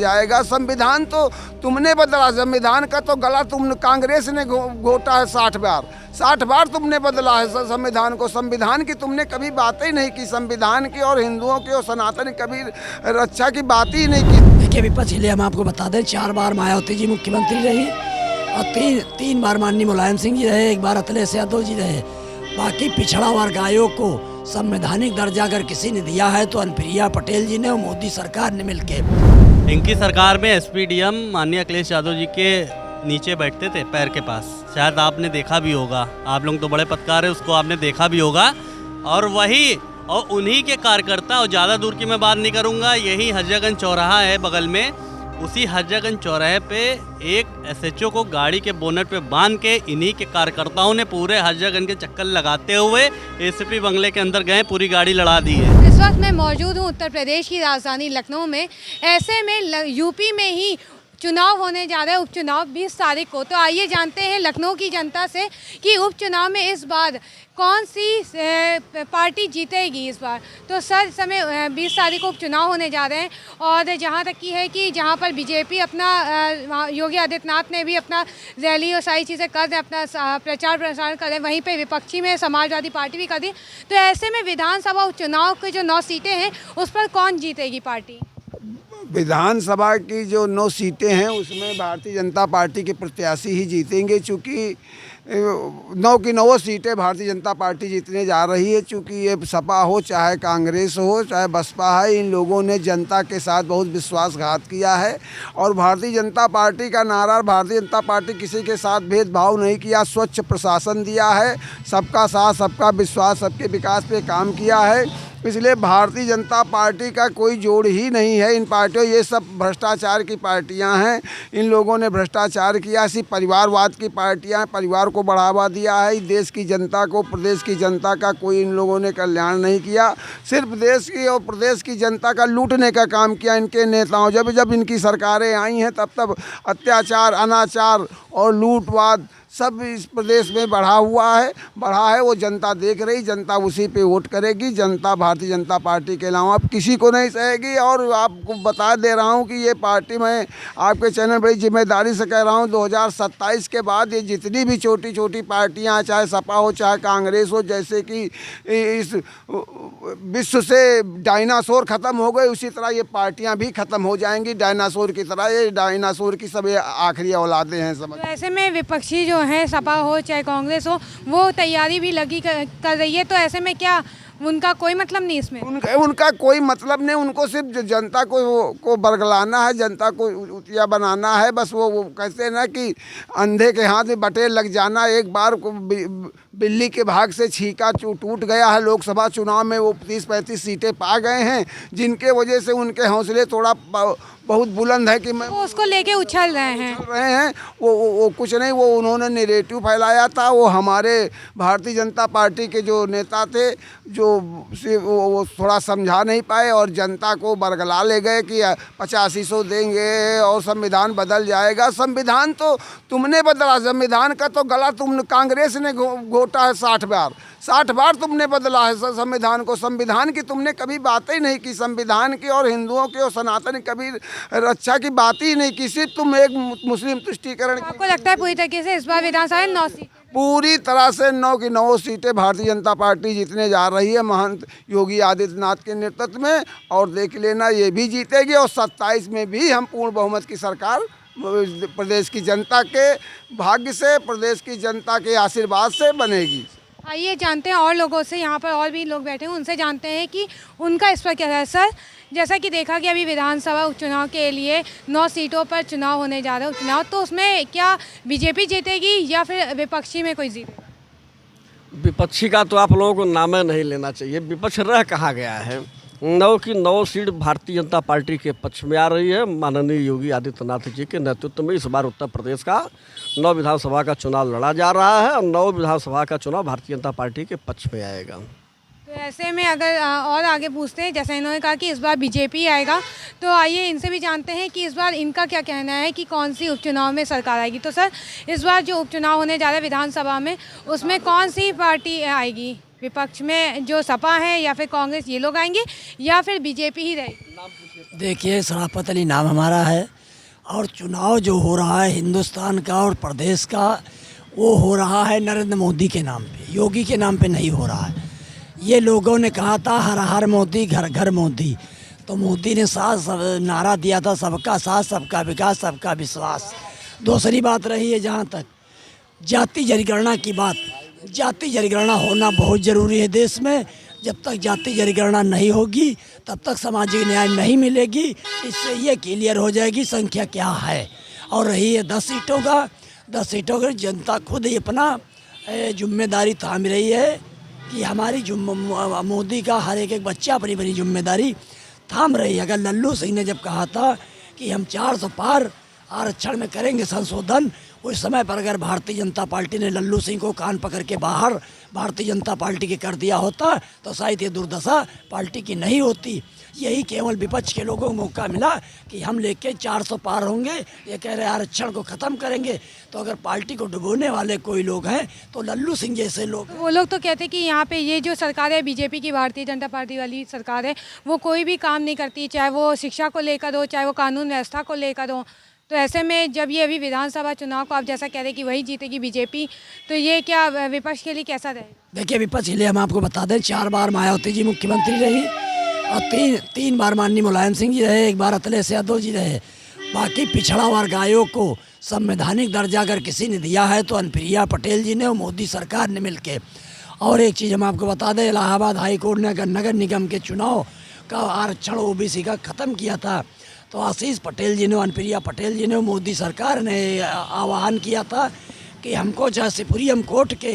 जाएगा। संविधान तो तुमने बदला, संविधान का तो गला तुम कांग्रेस ने घोटा है 60 बार, 60 बार तुमने बदला है संविधान को। संविधान की तुमने कभी बात ही नहीं की, संविधान की और हिंदुओं की और सनातन कभी रक्षा की बात ही नहीं की। देखिए विपक्ष के लिए हम आपको बता दें, 4 बार मायावती जी मुख्यमंत्री रही और तीन बार माननीय मुलायम सिंह जी रहे, 1 बार अखिलेश यादव जी रहे। बाकी पिछड़ा वर्ग आयोग को संवैधानिक दर्जा अगर किसी ने दिया है तो अनुप्रिया पटेल जी ने और मोदी सरकार ने मिलकर। इनकी सरकार में एसपीडीएम माननीय अखिलेश यादव जी के नीचे बैठते थे, पैर के पास। शायद आपने देखा भी होगा, आप लोग तो बड़े पत्रकार है, उसको आपने देखा भी होगा। और उन्हीं के कार्यकर्ता, और ज़्यादा दूर की मैं बात नहीं करूँगा, यही हजरतगंज चौराहा है बगल में, उसी हजरतगंज चौराहे पे एक एसएचओ को गाड़ी के बोनट पे बांध के इन्हीं के कार्यकर्ताओं ने पूरे हजरतगंज के चक्कर लगाते हुए एसीपी बंगले के अंदर गए, पूरी गाड़ी लड़ा दी है। इस वक्त मैं मौजूद हूँ उत्तर प्रदेश की राजधानी लखनऊ में। ऐसे में यूपी में ही चुनाव होने जा रहा है, उपचुनाव 20 तारीख को। तो आइए जानते हैं लखनऊ की जनता से कि उपचुनाव में इस बार कौन सी पार्टी जीतेगी इस बार। तो सर, समय 20 तारीख को उपचुनाव होने जा रहे हैं और जहां तक की है कि जहां पर बीजेपी अपना, योगी आदित्यनाथ ने भी अपना रैली और सारी चीज़ें कर रहे हैं, अपना प्रचार प्रसार कर रहे हैं, वहीं पे विपक्षी में समाजवादी पार्टी भी कर दी। तो ऐसे में विधानसभा उपचुनाव की जो 9 सीटें हैं उस पर कौन जीतेगी पार्टी? विधानसभा की जो 9 सीटें हैं उसमें भारतीय जनता पार्टी के प्रत्याशी ही जीतेंगे, चूँकि 9 की 9 सीटें भारतीय जनता पार्टी जीतने जा रही है। चूँकि ये सपा हो, चाहे कांग्रेस हो, चाहे बसपा है, इन लोगों ने जनता के साथ बहुत विश्वासघात किया है। और भारतीय जनता पार्टी का नारा, भारतीय जनता पार्टी किसी के साथ भेदभाव नहीं किया, स्वच्छ प्रशासन दिया है, सबका साथ सबका विश्वास, सबके विकास पे काम किया है। इसलिए भारतीय जनता पार्टी का कोई जोड़ ही नहीं है इन पार्टियों। ये सब भ्रष्टाचार की पार्टियां हैं, इन लोगों ने भ्रष्टाचार किया। सिर्फ परिवारवाद की पार्टियां, परिवार को बढ़ावा दिया है। देश की जनता को, प्रदेश की जनता का कोई इन लोगों ने कल्याण नहीं किया, सिर्फ देश की और प्रदेश की जनता का लूटने का काम किया इनके नेताओं। जब जब इनकी सरकारें आई हैं तब अत्याचार, अनाचार और लूटवाद सब इस प्रदेश में बढ़ा है। वो जनता देख रही, जनता उसी पे वोट करेगी। जनता भारतीय जनता पार्टी के अलावा अब किसी को नहीं सहेगी। और आपको बता दे रहा हूँ कि ये पार्टी, मैं आपके चैनल बड़ी जिम्मेदारी से कह रहा हूँ, 2027 के बाद ये जितनी भी छोटी छोटी पार्टियाँ, चाहे सपा हो चाहे कांग्रेस हो, जैसे कि इस विश्व से डायनासोर ख़त्म हो गए, उसी तरह ये पार्टियाँ भी ख़त्म हो जाएंगी डायनासोर की तरह। ये डायनासोर की सब आखिरी औलादें हैं समझ। तो ऐसे में विपक्षी जो है, सपा हो चाहे कांग्रेस हो, वो तैयारी भी लगी कर रही है। तो ऐसे में क्या उनका कोई मतलब नहीं इसमें? उनका कोई मतलब नहीं। उनको सिर्फ जनता को बरगलाना है, जनता को उतिया बनाना है। बस वो कहते हैं ना कि अंधे के हाथ में बटेर लग जाना। एक बार बिल्ली के भाग से छीका टूट गया है। लोकसभा चुनाव में वो 30-35 सीटें पा गए हैं, जिनके वजह से उनके हौसले थोड़ा बहुत बुलंद है कि मैं वो उसको लेके उछल रहे हैं। वो कुछ नहीं, वो उन्होंने नैरेटिव फैलाया था। वो हमारे भारतीय जनता पार्टी के जो नेता थे, जो वो थोड़ा समझा नहीं पाए और जनता को बरगला ले गए कि 8500 देंगे और संविधान बदल जाएगा। संविधान तो तुमने बदला, संविधान का तो गला तुम कांग्रेस ने घोटा है 60 बार, 60 बार तुमने बदला है संविधान को। संविधान की तुमने कभी बात ही नहीं की, संविधान की और हिंदुओं की और सनातन कभी रक्षा की बात ही नहीं की। सिर्फ तुम एक मुस्लिम तुष्टीकरण। आपको लगता है पूरी तरीके से इस बार विधानसभा 9 सीट पूरी तरह से 9 की 9 सीटें भारतीय जनता पार्टी जीतने जा रही है महंत योगी आदित्यनाथ के नेतृत्व में। और देख लेना, ये भी जीतेगी और 27 में भी हम पूर्ण बहुमत की सरकार प्रदेश की जनता के भाग्य से, प्रदेश की जनता के आशीर्वाद से बनेगी। आइए जानते हैं और लोगों से, यहाँ पर और भी लोग बैठे हैं, उनसे जानते हैं कि उनका इस पर क्या है। सर, जैसा कि देखा कि अभी विधानसभा उपचुनाव के लिए 9 सीटों पर चुनाव होने जा रहा है उपचुनाव, तो उसमें क्या बीजेपी जीतेगी या फिर विपक्षी में कोई जीतेगा? विपक्षी का तो आप लोगों को नाम नहीं लेना चाहिए। विपक्ष रह कहाँ गया है। 9 की 9 सीट भारतीय जनता पार्टी के पक्ष में आ रही है। माननीय योगी आदित्यनाथ जी के नेतृत्व में इस बार उत्तर प्रदेश का 9 विधानसभा का चुनाव लड़ा जा रहा है और 9 विधानसभा का चुनाव भारतीय जनता पार्टी के पक्ष में आएगा। तो ऐसे में अगर और आगे पूछते हैं, जैसे इन्होंने कहा कि इस बार बीजेपी आएगा, तो आइए इनसे भी जानते हैं कि इस बार इनका क्या कहना है कि कौन सी उपचुनाव में सरकार आएगी। तो सर, इस बार जो उपचुनाव होने जा रहा है विधानसभा में, उसमें कौन सी पार्टी आएगी? विपक्ष में जो सपा है या फिर कांग्रेस, ये लोग आएंगे या फिर बीजेपी ही रहेगी? देखिए, शराफत अली नाम हमारा है और चुनाव जो हो रहा है हिंदुस्तान का और प्रदेश का, वो हो रहा है नरेंद्र मोदी के नाम पे, योगी के नाम पे नहीं हो रहा है। ये लोगों ने कहा था हर हर मोदी घर घर मोदी, तो मोदी ने नारा दिया था सबका साथ सबका विकास सबका विश्वास। दूसरी बात रही है जहाँ तक जाति जनगणना की बात, जाति जनगणना होना बहुत ज़रूरी है देश में। जब तक जाति जनगणना नहीं होगी तब तक सामाजिक न्याय नहीं मिलेगी। इससे ये क्लियर हो जाएगी संख्या क्या है। और रही है 10 सीटों का, 10 सीटों की जनता खुद ही अपना जिम्मेदारी थाम रही है कि हमारी मोदी का हर एक बच्चा अपनी अपनी जिम्मेदारी थाम रही है। अगर लल्लू सिंह ने जब कहा था कि हम 400 पार आरक्षण में करेंगे संशोधन, उस समय पर अगर भारतीय जनता पार्टी ने लल्लू सिंह को कान पकड़ के बाहर भारतीय जनता पार्टी के कर दिया होता तो शायद ये दुर्दशा पार्टी की नहीं होती। यही केवल विपक्ष के लोगों को मौका मिला कि हम लेके 400 पार होंगे, ये कह रहे आरक्षण को ख़त्म करेंगे। तो अगर पार्टी को डुबोने वाले कोई लोग हैं तो लल्लू सिंह जैसे लोग। वो लोग तो कहते हैं कि यहाँ पे ये जो सरकार है बीजेपी की, भारतीय जनता पार्टी वाली सरकार है, वो कोई भी काम नहीं करती, चाहे वो शिक्षा को लेकर हो, चाहे वो कानून व्यवस्था को लेकर हो। तो ऐसे में जब ये अभी विधानसभा चुनाव को आप जैसा कह रहे हैं कि वही जीतेगी बीजेपी, तो ये क्या विपक्ष के लिए कैसा रहेगा? देखिए, विपक्ष के लिए हम आपको बता दें 4 बार मायावती जी मुख्यमंत्री रही और तीन बार माननीय मुलायम सिंह जी रहे, 1 बार अखिलेश यादव जी रहे। बाकी पिछड़ा वर्ग आयोग को संवैधानिक दर्जा अगर किसी ने दिया है तो अनुप्रिया पटेल जी ने और मोदी सरकार ने मिलके। और एक चीज़ हम आपको बता दें, इलाहाबाद हाई कोर्ट ने अगर नगर निगम के चुनाव का आरक्षण ओबीसी का ख़त्म किया था तो आशीष पटेल जी ने, अनुप्रिया पटेल जी ने, मोदी सरकार ने आह्वान किया था कि हमको चाहे सुप्रीम कोर्ट के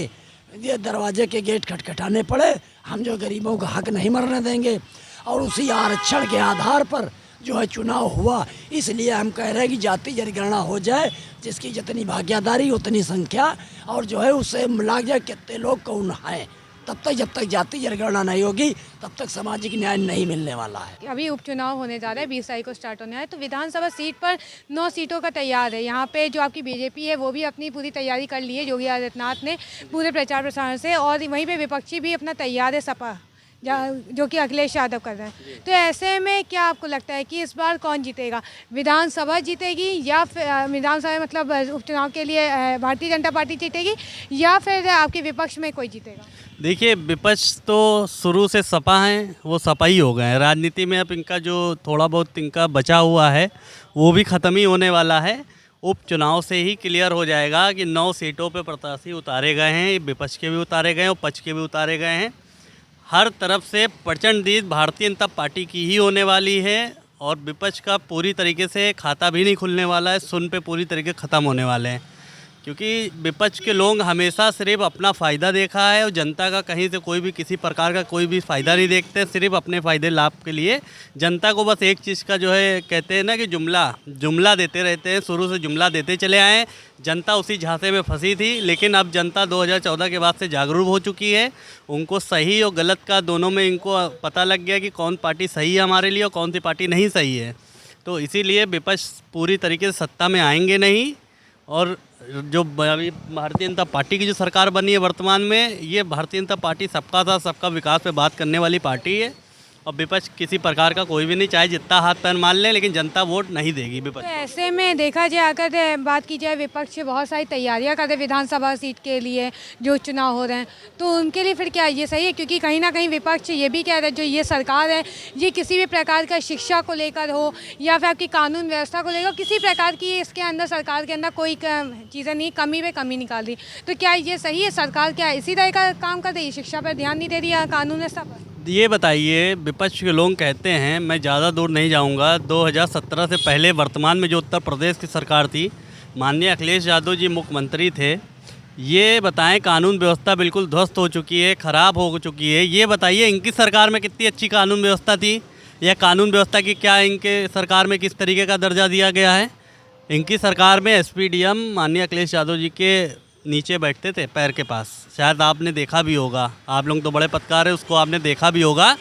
ये दरवाजे के गेट खटखटाने पड़े, हम जो गरीबों का हक नहीं मरने देंगे। और उसी आरक्षण के आधार पर जो है चुनाव हुआ। इसलिए हम कह रहे हैं कि जाति जनगणना हो जाए, जिसकी जितनी भागीदारी उतनी संख्या, और जो है उससे मिला जाए कितने लोग कौन हैं। तब तक जब तक जाति जनगणना नहीं होगी तब तक सामाजिक न्याय नहीं मिलने वाला है। अभी उपचुनाव होने जा रहा है, 20 तारीख को स्टार्ट होने है, तो विधानसभा सीट पर 9 सीटों का तैयार है। यहाँ पे जो आपकी बीजेपी है वो भी अपनी पूरी तैयारी कर ली है योगी आदित्यनाथ ने पूरे प्रचार प्रसार से, और वहीं पे विपक्षी भी अपना तैयार है सपा, जो कि अखिलेश यादव कर रहे हैं। तो ऐसे में क्या आपको लगता है कि इस बार कौन जीतेगा? विधानसभा जीतेगी या फिर विधानसभा मतलब उपचुनाव के लिए भारतीय जनता पार्टी जीतेगी या फिर आपके विपक्ष में कोई जीतेगा? देखिए, विपक्ष तो शुरू से सपा हैं, वो सपा ही हो गए हैं। राजनीति में अब इनका जो थोड़ा बहुत इनका बचा हुआ है वो भी ख़त्म ही होने वाला है। उपचुनाव से ही क्लियर हो जाएगा कि 9 सीटों पे प्रत्याशी उतारे गए हैं, विपक्ष के भी उतारे गए हैं और पक्ष के भी उतारे गए हैं। हर तरफ से प्रचंड जीत भारतीय जनता पार्टी की ही होने वाली है और विपक्ष का पूरी तरीके से खाता भी नहीं खुलने वाला है, सुन पे पूरी तरीके ख़त्म होने वाले हैं। क्योंकि विपक्ष के लोग हमेशा सिर्फ अपना फ़ायदा देखा है और जनता का कहीं से कोई भी किसी प्रकार का कोई भी फ़ायदा नहीं देखते, सिर्फ अपने फ़ायदे लाभ के लिए जनता को बस एक चीज़ का जो है कहते हैं ना कि जुमला देते रहते हैं। शुरू से जुमला देते चले आए हैं, जनता उसी झांसे में फंसी थी। लेकिन अब जनता 2014 के बाद से जागरूक हो चुकी है, उनको सही और गलत का दोनों में इनको पता लग गया कि कौन पार्टी सही है हमारे लिए और कौन सी पार्टी नहीं सही है। तो इसीलिए विपक्ष पूरी तरीके से सत्ता में आएंगे नहीं। और जो अभी भारतीय जनता पार्टी की जो सरकार बनी है वर्तमान में, ये भारतीय जनता पार्टी सबका साथ सबका विकास पे बात करने वाली पार्टी है और विपक्ष किसी प्रकार का कोई भी नहीं, चाहे जितना हाथ पैर मान ले, लेकिन जनता वोट नहीं देगी विपक्ष। तो ऐसे में देखा जाए, अगर बात की जाए विपक्ष बहुत सारी तैयारियां कर रहे विधानसभा सीट के लिए जो चुनाव हो रहे हैं, तो उनके लिए फिर क्या ये सही है? क्योंकि कहीं ना कहीं विपक्ष ये भी कह रहे हैं जो ये सरकार है ये किसी भी प्रकार का शिक्षा को लेकर हो या फिर आपकी कानून व्यवस्था को लेकर, किसी प्रकार की इसके अंदर सरकार के अंदर कोई चीज़ें नहीं, कमी पे कमी निकाल रही। तो क्या ये सही है? सरकार क्या इसी तरह का काम कर रही है, शिक्षा पर ध्यान नहीं दे रही है, कानून व्यवस्था पर? ये बताइए, विपक्ष के लोग कहते हैं, मैं ज़्यादा दूर नहीं जाऊंगा, 2017 से पहले वर्तमान में जो उत्तर प्रदेश की सरकार थी, माननीय अखिलेश यादव जी मुख्यमंत्री थे, ये बताएं कानून व्यवस्था बिल्कुल ध्वस्त हो चुकी है, ख़राब हो चुकी है। ये बताइए इनकी सरकार में कितनी अच्छी कानून व्यवस्था थी, या कानून व्यवस्था की क्या इनके सरकार में किस तरीके का दर्जा दिया गया है? इनकी सरकार में एसपीडीएम माननीय अखिलेश यादव जी के नीचे बैठते थे पैर के पास, शायद आपने देखा भी होगा, आप लोग तो बड़े पत्रकार हैं, उसको आपने देखा भी होगा।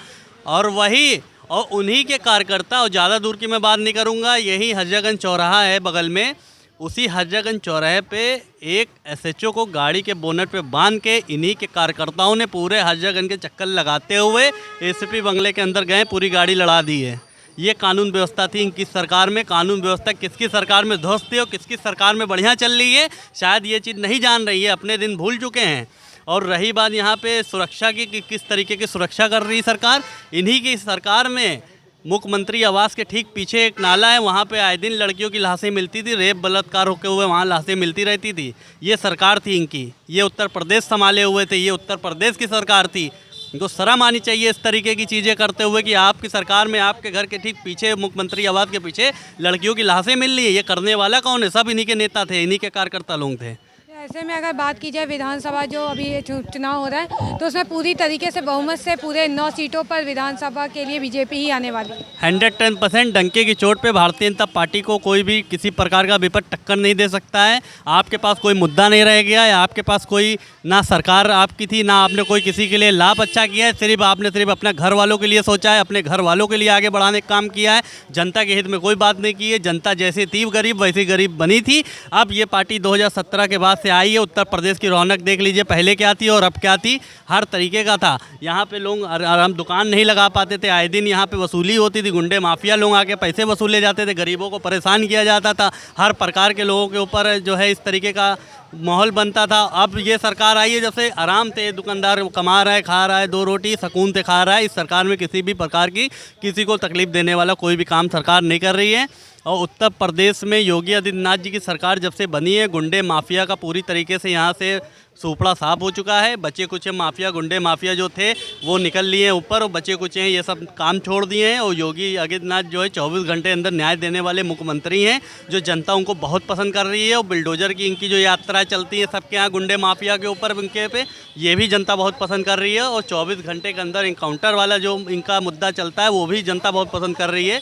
और उन्हीं के कार्यकर्ता, और ज़्यादा दूर की मैं बात नहीं करूँगा, यही हजरतगंज चौराहा है बगल में, उसी हजरतगंज चौराहे पे एक एसएचओ को गाड़ी के बोनट पे बांध के इन्हीं के कार्यकर्ताओं ने पूरे हजरतगंज के चक्कर लगाते हुए एसीपी बंगले के अंदर गए, पूरी गाड़ी लड़ा दी है। ये कानून व्यवस्था थी इनकी सरकार में। कानून व्यवस्था किसकी सरकार में ध्वस्त थी और किसकी सरकार में बढ़िया चल रही है, शायद ये चीज़ नहीं जान रही है, अपने दिन भूल चुके हैं। और रही बात यहाँ पे सुरक्षा की कि किस तरीके की सुरक्षा कर रही सरकार, इन्हीं की सरकार में मुख्यमंत्री आवास के ठीक पीछे एक नाला है, वहाँ पे आए दिन लड़कियों की लाशें मिलती थी, रेप बलात्कार होते हुए वहाँ लाशें मिलती रहती थी। ये सरकार थी इनकी, ये उत्तर प्रदेश संभाले हुए थे, ये उत्तर प्रदेश की सरकार थी। इनको शर्म आनी चाहिए इस तरीके की चीज़ें करते हुए कि आपकी सरकार में आपके घर के ठीक पीछे मुख्यमंत्री आवास के पीछे लड़कियों की लाशें मिल रही है। ये करने वाला कौन है? सब इन्हीं के नेता थे, इन्हीं के कार्यकर्ता लोग थे। ऐसे में अगर बात की जाए विधानसभा जो अभी ये चुनाव हो रहा है तो उसमें पूरी तरीके से बहुमत से पूरे 9 सीटों पर विधानसभा के लिए बीजेपी ही आने वाली है। 110% डंके की चोट पे भारतीय जनता पार्टी को कोई भी किसी प्रकार का विपक्ष टक्कर नहीं दे सकता है। आपके पास कोई मुद्दा नहीं रह गया है, आपके पास कोई ना सरकार आपकी थी, ना आपने कोई किसी के लिए लाभ अच्छा किया है, सिर्फ आपने सिर्फ अपने घर वालों के लिए सोचा है, अपने घर वालों के लिए आगे बढ़ाने का काम किया है। जनता के हित में कोई बात नहीं की है। जनता जैसी थी गरीब वैसी गरीब बनी थी। अब ये पार्टी 2017 के बाद से आई है। उत्तर प्रदेश की रौनक देख लीजिए, पहले क्या थी और अब क्या थी, हर तरीके का था। यहाँ पे लोग आराम दुकान नहीं लगा पाते थे, आए दिन यहाँ पे वसूली होती थी, गुंडे माफिया लोग आके पैसे वसूले जाते थे, गरीबों को परेशान किया जाता था, हर प्रकार के लोगों के ऊपर जो है इस तरीके का माहौल बनता था। अब ये सरकार आई है, जैसे आराम से दुकानदार कमा रहा है, खा रहा है, 2 रोटी सुकून से खा रहा है। इस सरकार में किसी भी प्रकार की किसी को तकलीफ देने वाला कोई भी काम सरकार नहीं कर रही है। और उत्तर प्रदेश में योगी आदित्यनाथ जी की सरकार जब से बनी है, गुंडे माफिया का पूरी तरीके से यहाँ से सूपड़ा साफ हो चुका है। बचे कुछ माफिया गुंडे माफिया जो थे वो निकल लिए हैं ऊपर, और बचे कुछ हैं ये सब काम छोड़ दिए हैं। और योगी आदित्यनाथ जो है 24 घंटे अंदर न्याय देने वाले मुख्यमंत्री हैं, जो जनता उनको बहुत पसंद कर रही है। और बिल्डोजर की इनकी जो यात्रा चलती है सबके यहाँ गुंडे माफिया के ऊपर, इनके पे ये भी जनता बहुत पसंद कर रही है। और 24 घंटे के अंदर इनकाउंटर वाला जो इनका मुद्दा चलता है वो भी जनता बहुत पसंद कर रही है।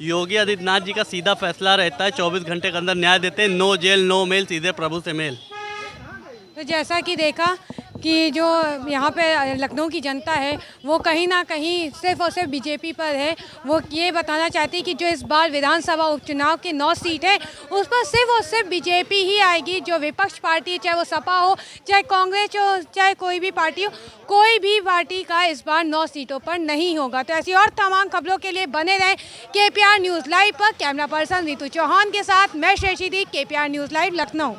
योगी आदित्यनाथ जी का सीधा फैसला रहता है, 24 घंटे के अंदर न्याय देते हैं। नो जेल नो मेल, सीधे प्रभु से मेल। तो जैसा कि देखा कि जो यहाँ पे लखनऊ की जनता है वो कहीं ना कहीं सिर्फ और सिर्फ बीजेपी पर है। वो ये बताना चाहती है कि जो इस बार विधानसभा उपचुनाव की 9 सीट है उस पर सिर्फ और सिर्फ बीजेपी ही आएगी। जो विपक्ष पार्टी है, चाहे वो सपा हो, चाहे कांग्रेस हो, चाहे कोई भी पार्टी हो, कोई भी पार्टी का इस बार 9 सीटों पर नहीं होगा। तो ऐसी और तमाम खबरों के लिए बने रहें KPR न्यूज़ लाइव पर। कैमरा पर्सन नीतू चौहान के साथ मैं शेषी दी, KPR न्यूज़ लाइव लखनऊ।